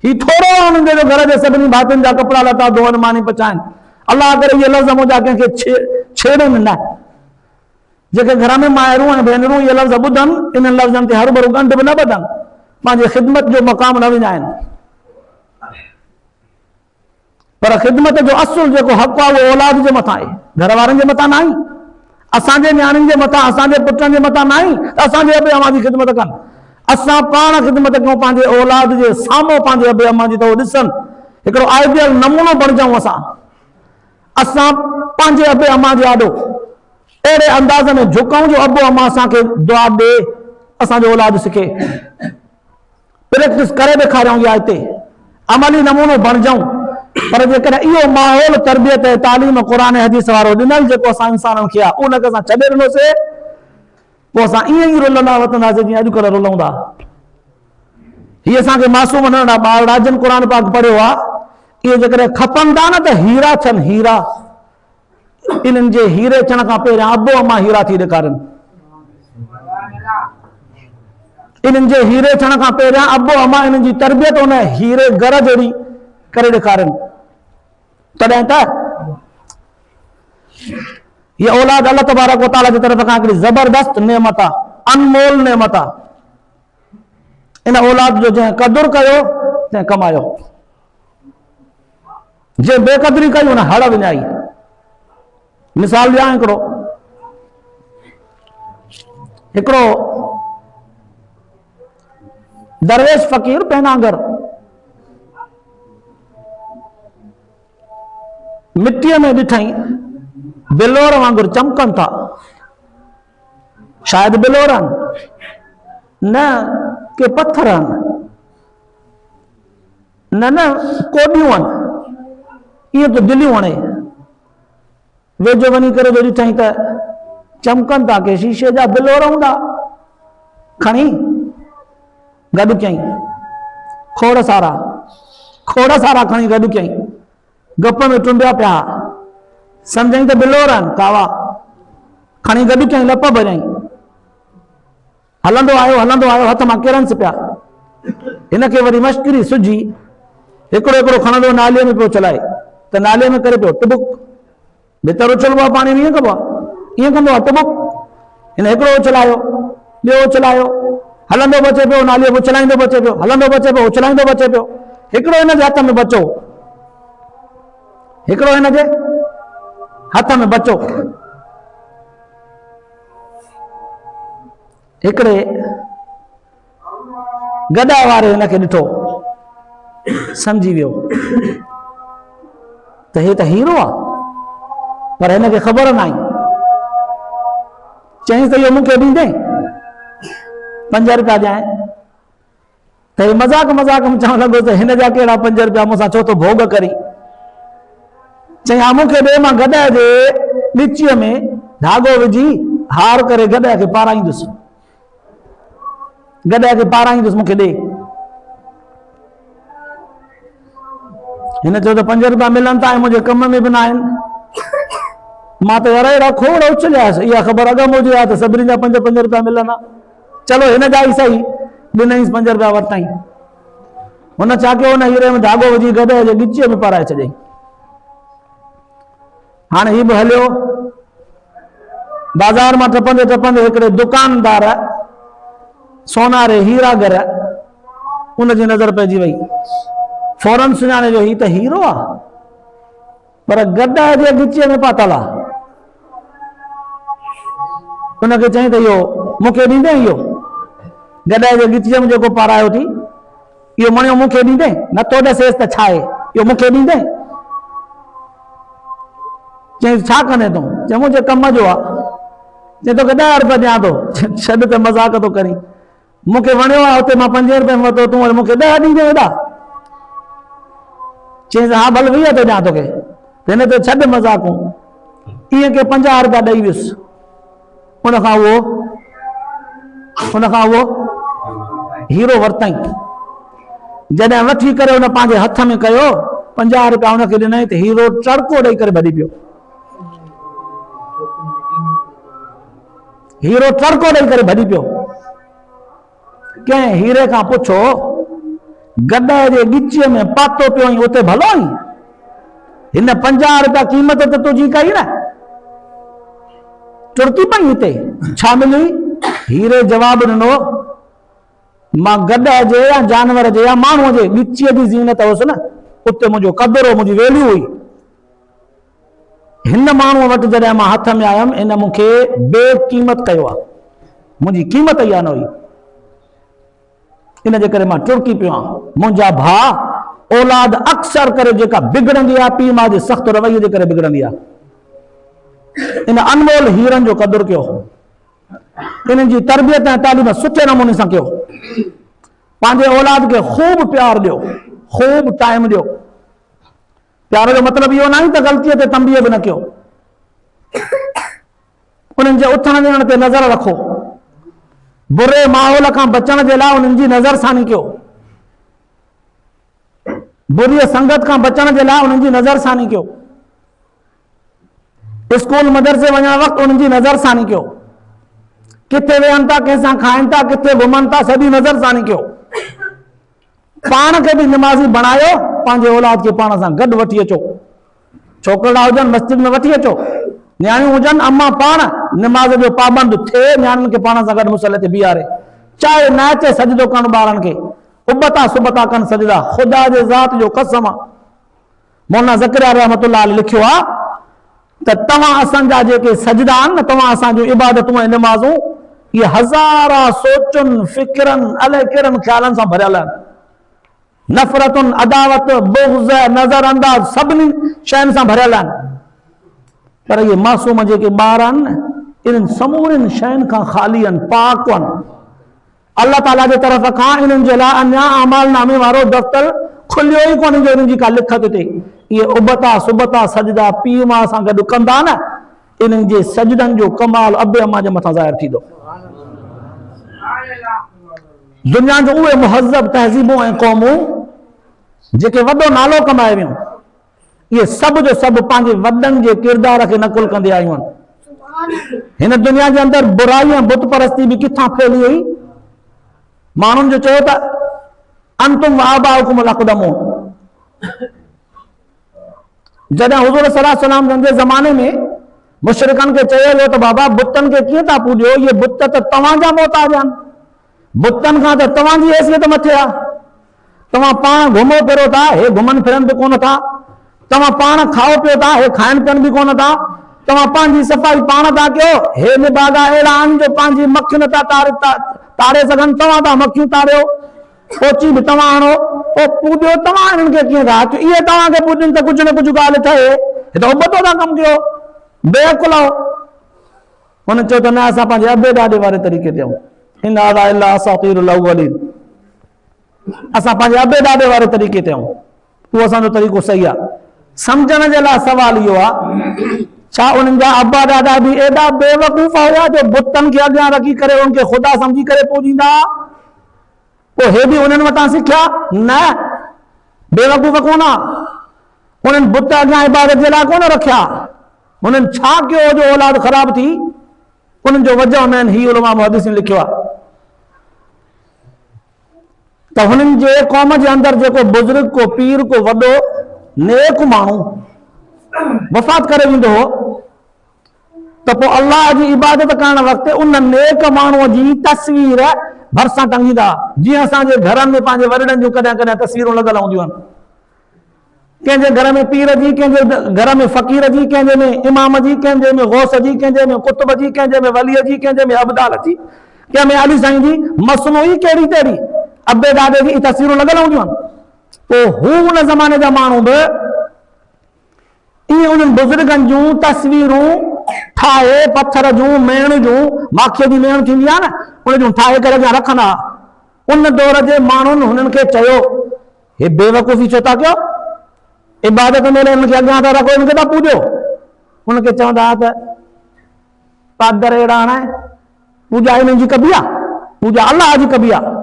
ही थोरो आहे उन्हनि जो घर जे सभिनी भातियुनि जा कपिड़ा लता धोअनि, मानी पचाइनि। अलाह करे इहे लफ़्ज़ मुंहिंजा कंहिंखे छेड़नि न, जेके घर में माइरूं ऐं भेनरूं इहे लफ़्ज़ ॿुधनि, इन्हनि लफ़्ज़नि ते हर भरू गंढ बि न ॿधनि, पंहिंजे ख़िदमत जो मक़ाम न विञाइनि। पर ख़िदमत जो असुल जेको हक़ आहे उहो औलाद जे मथां आहे, घर वारनि जे मथां न आहे, असांजे न्याणियुनि जे मथां, असांजे पुटनि जे मथां न आहे त असांजे अबे अम्मा जी ख़िदमत कनि। असां पाण ख़िदमत कयूं पंहिंजे औलाद जे साम्हूं, पंहिंजे अबे अम्मा जी, त उहो ॾिसनि, हिकिड़ो आइडियल नमूनो बणिजऊं। असां पंहिंजे अबे अम्मा जे आॾो अहिड़े अंदाज़ में झुकऊं जो अबो अम्मा असांखे दुआ ॾे, असांजो औलाद सिखे, प्रैक्टिस करे ॾेखारियूं इहा हिते, अमली नमूनो बणिजऊं। पर जेकॾहिं इहो माहौल तरबियत ऐं तालीम क़ुर हदीस वारो ॾिनल जेको असां इंसाननि खे आहे, उनखे असां छॾे ॾिनोसीं, पोइ असां ईअं ई रुलंदा वठंदासीं जीअं अॼुकल्ह रुलऊं था। हीअ असांखे मासूम नंढा ॿार राजन क़ुर पाक पढ़ियो आहे, इहे जेकॾहिं खपनि था न त हीरा थियनि, हीरा। इन्हनि जे हीरे थियण खां पहिरियां अबो अम्मा हीरा थी ॾेखारनि, इन्हनि जे हीरे थियण खां पहिरियां अबो अम्मा इन्हनि जी तरबियत उन हीरे घर जहिड़ी करे ॾेखारनि, तॾहिं त ये औलाद अल्लाह तबारक व तआला जी तरफ खां हिकिड़ी ज़बरदस्त नेमत आहे, अनमोल नेमत आहे। इन औलाद जो जंहिं क़दुरु कयो तंहिं कमायो, जंहिं बेक़दरी कई हुन हड़ विञाई। मिसाल ॾियां हिकिड़ो दरवेश फ़कीर पैनागर मिट्टीअ में ॾिठई बिलोर वांगुरु चमकनि था, शायदि बिलोर आहिनि न के पत्थर आहिनि, न कोडियूं आहिनि, ईअं त दिलियूं हणे वेझो वञी करे जो ॾिठई त चमकनि था के शीशे जा बिलोर हूंदा। खणी गॾु कयईं, खोड़ सारा खणी गॾु कयईं, गप में टुंबिया पिया, सम्झई त बिलोर आहिनि कावा, खणी गॾु कयईं, लप भॼई, हलंदो आयो हथ मां किरन्स पिया। हिनखे वरी मश्किरी सुझी, हिकिड़ो खणंदो नाले में पियो चलाए, त नाले में करे पियो टुबुक, भीतर उछलबो आहे पाणी में, ईअं कबो आहे, ईअं कंदो आहे टुबुक। हिन हिकिड़ो उछलायो, ॿियो उछलायो, हलंदो बचे पियो, नाले में उछलाईंदो बचे पियो, हलंदो बचे पियो, उछलाईंदो बचे पियो। हिकिड़ो हिन जे हथ में बचो, हिकिड़ो हिन जे हथ में बचो, हिकिड़े गॾा वारे हिनखे ॾिठो, सम्झी वियो त हे त हीरो आहे, पर हिनखे ख़बर न आई। चई त इहो मूंखे ॾींदे 5 रुपया ॾियां। त हे मज़ाक मज़ाक में चवणु लॻो त हिन जा कहिड़ा 5 रुपया, मूंसां छो थो भोग करी। चई हा मूंखे ॾे, मां गॾ जे ॾिचीअ में धाॻो विझी हार करे गॾ खे पाराईंदुसि, गॾ खे पाराईंदुसि, मूंखे ॾे। हिन चयो त 5 रुपया मिलनि था ऐं मुंहिंजे कम में बि न आहिनि। मां त यार अहिड़ा खोड़ उछलियासीं, इहा ख़बर अॻु हुजे हा त सभिनी जा 5-5 रुपया मिलंदा। चलो हिन जा ई सही, ॾिनईंसि 5 रुपया वरितई। हुन छा कयो, हुन हीरे में धाॻो विझी गॾ जे ॻिचीअ में पाराए छॾियईं। हाणे हीउ बि हलियो, बाज़ार मां टपंदे टपंदे हिकिड़े दुकानदार सोनारे हीरागर उनजी नज़र पइजी वई। फौरन सुञाणे जो हीउ त हीरो आहे, पर गॾ जे ॻिचीअ में पातल आहे। उनखे चई त इहो मूंखे ॾींदे, इहो गॾ जे ॻिचीअ में जेको पारायो थी इहो मणियो मूंखे ॾींदे, न तो ॾसेसि त छा आहे, इहो मूंखे ॾींदे। चई छा कंदे तूं? चई मुंहिंजे कम जो आहे। चई तोखे 10 रुपया ॾियां थो। छॾ त मज़ाक थो करी, मूंखे वणियो आहे हुते मां 5 रुपए में वरितो, तूं वरी मूंखे 10 ॾींदे वेॾा। चई हा भले 20 थो ॾियां तोखे। हिन ते छॾ मज़ाकूं, इएं के 50 रुपया ॾेई वियुसि। उनखां उहो हीरो वरितई। जॾहिं वठी करे हुन पंहिंजे हथ में कयो, 50 रुपया हुनखे ॾिनई त हीरो चड़को ॾेई करे भॼी पियो। हीरो चड़को ॾेई करे भॼी पियो। कंहिं हीरे खां पुछो, गॾ जे ॻिचीअ में पातो पियो आई, उते भलो आई? हिन 50 रुपया क़ीमत त तुंहिंजी कई न, टुरकी पई हिते, छा मिली? हीरे जवाब ॾिनो, मां गॾ जे या जानवर जे या माण्हूअ जे ॻिचीअ जी ज़ीनत हुअसि न, उते मुंहिंजो क़दुरु हो, मुंहिंजी वैल्यू हुई। हिन माण्हूअ वटि जॾहिं मां हथ में आयुमि, इन मूंखे बेक़ीमत कयो आहे, मुंहिंजी क़ीमत इहा न हुई। इन जे करे मां टुरकी पियो आहियां। मुंहिंजा भाउ औलाद अक्सर करे जेका बिगड़ंदी आहे, पीउ माउ जे सख़्तु रवैये जे करे बिगड़ंदी आहे। इन अनमोल हीरनि जो क़दुरु कयो, इन्हनि जी तरबियत ऐं तालीम सुठे नमूने सां कयो, पंहिंजे औलाद खे ख़ूब प्यार ॾियो, ख़ूब टाइम ॾियो। प्यार जो मतिलबु इहो न आहे त ग़लतीअ ते तंबीअ बि न कयो। उन्हनि जे उथण वेहण ते नज़र रखो, बुरे माहौल खां बचण जे लाइ उन्हनि जी नज़रसानी कयो, बुरी संगत खां बचण जे लाइ उन्हनि जी नज़रसानी कयो, स्कूल मदरसे वञण वक़्तु उन्हनि जी नज़रसानी कयो, किथे वेहनि था, कंहिंसां खाइनि था, किथे घुमनि था, सॼी नज़रसानी कयो। पाण खे बि निमाज़ी बणायो, पंहिंजे औलाद खे पाण सां गॾु वठी अचो। छोकिरा हुजनि मस्जिद में वठी अचो, न्याणियूं हुजनि अम्मा पाण निमाज़ जो पाबंद थिए, न्याणियुनि खे पाण सां गॾु मुसले ते बीहारे, चाहे न अचे सजदो करणु ॿारनि खे, उबता सुबता कनि सजदा, ख़ुदा जे ज़ात जो कसम आहे। मौलाना ज़करिया रहमतुल्लाह अलैहि लिखियो आहे त तव्हां असांजा जेके सजदा आहिनि न, तव्हां असांजूं इबादतूं ऐं निमाज़ूं, इहे हज़ारा सोचुनि फिक्रनि अलाए कहिड़नि ख़्यालनि सां भरियल आहिनि। नफ़रतुनि, अदावत, बुग़्ज़, नज़र अंदाज़ सभिनी शयुनि सां भरियल आहिनि। पर इहे मासूम जेके ॿार आहिनि न, इन्हनि समूरनि शयुनि खां ख़ाली आहिनि, पाक आहिनि। अल्लाह ताला जे तरफ़ खां इन्हनि जे लाइ अञा अमाल नामे वारो दफ़्तर खुलियो ई कोन्हे जो इन्हनि जी का लिखत थिए। इहे उबता सुबता सजदा पीउ माउ सां गॾु कंदा न, इन्हनि जे सजदनि जो कमाल अबे अम्मा जे मथां ज़ाहिर थींदो। दुनिया जो उहे मुहज़ब तहज़ीबूं ऐं क़ौमूं जेके वॾो नालो कमाए वियूं, इहे सभु जो सभु पंहिंजे वॾनि जे किरदार खे नकुल कंदे आयूं आहिनि। हिन दुनिया जे अंदरि बुराई ऐं बुत परस्ती बि किथां फैली हुई? माण्हुनि जो चयो त अंतुम आबाउकुम अक़दमून। जॾहिं हुज़ूर सल्लल्लाहु अलैहि वसल्लम जे ज़माने में मुशरिकनि खे चयो वियो त बाबा बुतनि खे कीअं था पूॼियो, इहे बुत त तव्हांजा मोहताज आहिनि, बुतनि खां त तव्हांजी हैसियत मथे आहे। तव्हां पाण घुमो फिरो था, हे घुमनि फिरनि बि कोन था, तव्हां पाण खाओ पियो था, हे खाइनि पियनि बि कोन था, तव्हां पंहिंजी सफ़ाई पाण था कयो। हे निबागा अहिड़ा आहिनि जो पंहिंजी मखियुनि था तारे सघनि, तव्हां था मखियूं तारियो, पोची बि तव्हां हणो, पोइ पूॼो तव्हां हिननि खे कीअं था अचो। इहे तव्हांखे पूॼनि त कुझु न कुझु ॻाल्हि ठहे, हे त उबतो था कमु कयो, बेअकुल आहियो। हुन चयो त न, असां पंहिंजे अबे ॾाॾे वारे तरीक़े ते आहियूं। इन हाज़ा इल्ला असातीरुल अव्वलीन, असां पंहिंजे अबे ॾाॾे वारे तरीक़े ते आहियूं, उहो असांजो तरीक़ो सही आहे। सम्झण जे लाइ सवाल इहो आहे, छा उन्हनि जा अबा ॾाॾा बि एॾा बेवकूफ़ हुया जो बुतनि खे अॻियां रखी करे उनखे ख़ुदा सम्झी करे पूॼींदा? पोइ हे बि उन्हनि वटां सिखिया? न, बेवकूफ़ कोन आहे। उन्हनि बुत अॻियां इबादत जे लाइ कोन रखिया। उन्हनि छा कयो जो औलाद ख़राब थी? उन्हनि जो वजह में ही उलमा मुहद्दिसीन लिखियो आहे त हुननि जे क़ौम जे अंदरि जेको बुज़ुर्ग को पीर को वॾो नेक माण्हू वफ़ात करे वेंदो हो त पोइ अल्लाह जी इबादत करण वक़्तु उन नेक माण्हूअ जी तस्वीर भरिसां टंगींदा। जीअं असांजे घरनि में पंहिंजे वॾड़नि जूं कॾहिं कॾहिं तस्वीरूं लॻल हूंदियूं आहिनि, कंहिंजे घर में पीर जी, कंहिंजे घर में फ़कीर जी, कंहिंजे में इमाम जी, कंहिंजे में गौस जी, कंहिंजे में कुतुब जी, कंहिंजे में वलीअ जी, कंहिंजे में अबदाल जी, कंहिं में अली साईं जी, मसनूई कहिड़ी कहिड़ी अबे ॾाॾे जी तस्वीरूं लॻल हूंदियूं आहिनि। पोइ हू उन ज़माने जा माण्हू बि इहे उन्हनि बुज़ुर्गनि जूं तस्वीरूं ठाहे, पत्थर जूं, मेण जूं, माखीअ जी मेण थींदी आहे न, उन जूं ठाहे करे अॻियां रखंदा। उन दौर जे माण्हुनि हुननि खे चयो, हे बेवकूफ़ी छो था कयो? इबादत में हिनखे अॻियां था रखो, हिनखे था पूॼो। हुनखे चवंदा त पादर अहिड़ा हाणे पूॼा हिननि जी कबी आहे, पूॼा अलाह जी कबी आहे।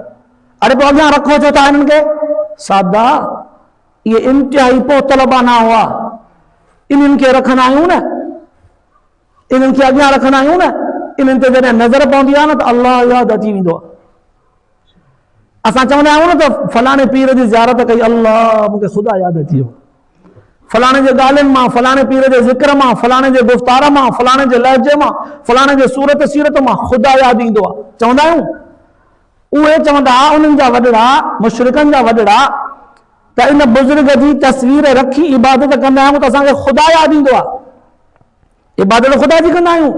अरे पोइ अॻियां रखो छो था हिननि खे? सादा, इहे इंतिहाई पोतलबाना हुआ, इन्हनि खे रखंदा आहियूं न, इन्हनि खे अॻियां रखंदा आहियूं न, इन्हनि ते जॾहिं नज़र पवंदी आहे न त अल्लाह यादि अची वेंदो आहे। असां चवंदा आहियूं न त फलाणे पीर जी ज़ियारत कई, अल्लाह मूंखे ख़ुदा यादि अची वियो। फलाणे जे ॻाल्हियुनि मां, फलाणे पीर जे ज़िक्र मां, फलाणे जे गुफ़्तार मां, फलाणे जे लहजे मां, फलाणे जे सूरत सीरत मां ख़ुदा यादि ईंदो आहे, चवंदा आहियूं। उहे चवंदा उन्हनि जा वॾड़ा, मुशरिकनि जा वॾड़ा, त इन बुज़ुर्ग जी तस्वीर रखी इबादत कंदा आहियूं त असांखे ख़ुदा यादि ईंदो आहे, इबादत ख़ुदा जी कंदा आहियूं।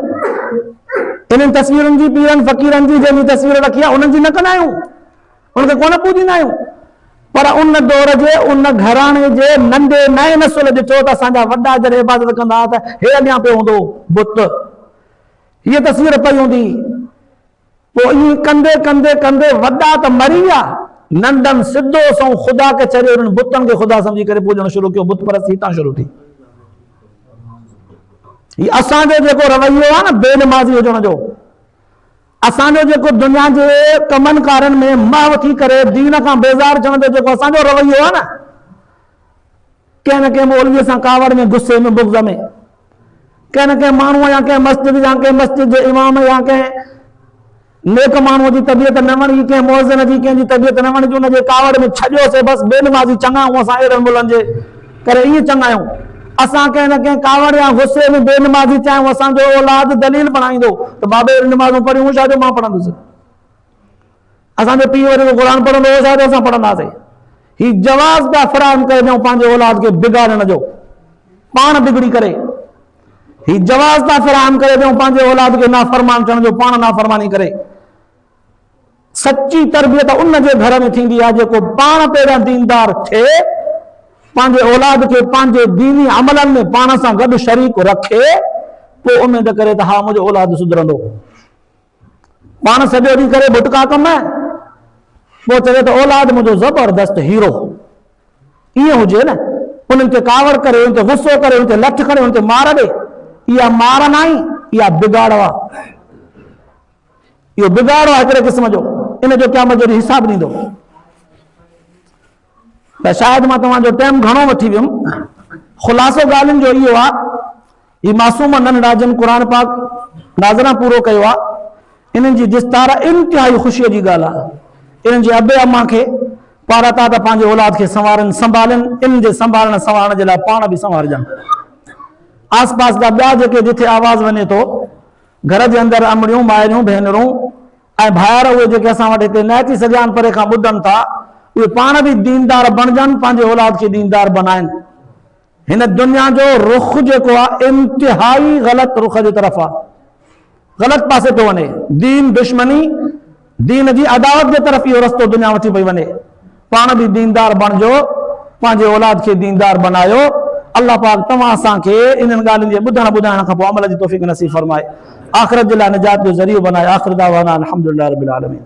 इन्हनि तस्वीरुनि जी, पीरनि फ़कीरनि जी जंहिंजी तस्वीर रखी आहे उन्हनि जी न कंदा आहियूं, उनखे कोन पूॼींदा आहियूं। पर उन दौर जे उन घराणे जे नंढे नए नसुल ॾिठो त असांजा वॾा जॾहिं इबादत कंदा त हे अॻियां पियो हूंदो बुत, हीअ तस्वीर पई हूंदी। पोइ ईअं कंदे कंदे कंदे वॾा त मरी विया, नंढनि सिधो सो ख़ुदा खे छॾे उन्हनि बुतनि खे ख़ुदा सम्झी करे पूॼणु शुरू कयो। बुत परस्ती हितां शुरू थी। हीअ असांजो जेको रवैयो आहे न बेनमाज़ी हुजण जो, असांजो जेको दुनिया जे कमनि कारनि में महव थी करे दीन खां बेज़ार थियण जो जेको असांजो रवैयो आहे न, कंहिं न कंहिं मौलवीअ सां कावड़ में, गुस्से में, बुग़्ज़ में, कंहिं न कंहिं माण्हूअ या कंहिं मस्जिद या कंहिं मस्जिद जे इमाम या कंहिं नेक माण्हूअ जी तबियत न वणी, कंहिं मुअज़्ज़िन जी कंहिंजी तबियत न वणी, हुनजे कावड़ में छॾियोसीं बसि बेनमाज़ी चङा आहियूं असां अहिड़नि मुल्हनि जे करे, ईअं चङा आहियूं। असां कंहिं न कंहिं कावड़ या गुस्से में बेनमाज़ी चाहियूं, असांजो औलाद दलील बणाईंदो त बाबे नमाज़ूं पढ़ियूं, छा जो मां पढ़ंदुसि, असांजो पीउ वरी क़ुरान पढ़ंदो हो, छा जो असां पढ़ंदासीं। हीउ जवाज़ पिया फ़राहम करे ॾियूं पंहिंजे औलाद खे बिगाड़ण जो, पाण बिगड़ी करे। हीउ जवाज़ पिया फ़राहम करे ॾियूं पंहिंजे औलाद खे नाफ़रमान थियण जो, पाण नाफ़रमानी करे। सच्ची तरबियत उन जे घर में थींदी आहे जेको पाण पहिरियां दीनदार थिए, पंहिंजे औलाद खे पंहिंजे दीनी अमलनि में पाण सां गॾु शरीक रखे, पोइ उमेद करे त हा मुंहिंजो औलाद सुधरंदो। पाण सॼो ॾींहुं करे भुटका कम, पोइ चवे त औलाद मुंहिंजो ज़बरदस्त हीरो, ईअं हुजे न। उन्हनि खे कावड़ करे, उन ते गुस्सो करे, उन ते लठ खणे, उन ते मार ॾे, इहा मार न आई, इहा बिगाड़ो आहे। इहो बिगाड़ो आहे हिकिड़े क़िस्म जो, इन जो क़यामत जो हिसाब ॾींदो। त शायदि मां तव्हांजो टाइम घणो वठी वियुमि। ख़ुलासो ॻाल्हियुनि जो इहो आहे, हीउ मासूम नंढड़ा जिन क़ुरान पाक नाज़रा पूरो कयो आहे, इन्हनि जी दिस्तार इंतिहाई ख़ुशीअ जी ॻाल्हि आहे। इन्हनि जे अबे अम्मा खे पारा था त पंहिंजे औलाद खे संभालनि, इन्हनि जे संभालण जे लाइ पाण बि संभालजनि। आस पास जा ॿिया जेके जिथे आवाज़ वञे थो, घर जे अंदरि अमड़ियूं, माइरियूं, भेनरूं ऐं भाइर, उहे जेके असां वटि हिते न अची सघिया आहिनि, परे खां ॿुधनि था, उहे पाण बि दीनदार बणजनि, पंहिंजे औलाद खे दीनदार बनाइनि। हिन दुनिया जो रुख जेको आहे इंतिहाई ग़लत रुख जी तरफ़ आहे, ग़लत पासे तो वञे। दीन दुश्मनी, दीन जी अदावत जे तरफ़ इहो रस्तो दुनिया वठी पई वञे। पाण बि दीनदार बणिजो, पंहिंजे औलाद खे दीनदार बनायो। अल्लाह पाक तव्हां असांखे इन्हनि ॻाल्हियुनि जे ॿुधण ॿुधाइण खां पोइ अमल जी तौफ़ीक़ नसीब फरमाए, आख़िरत जे लाइ निजात जो ज़रियो बनाए। आख़िर दावाना अल्हम्दुलिल्लाहि रब्बिल आलमीन।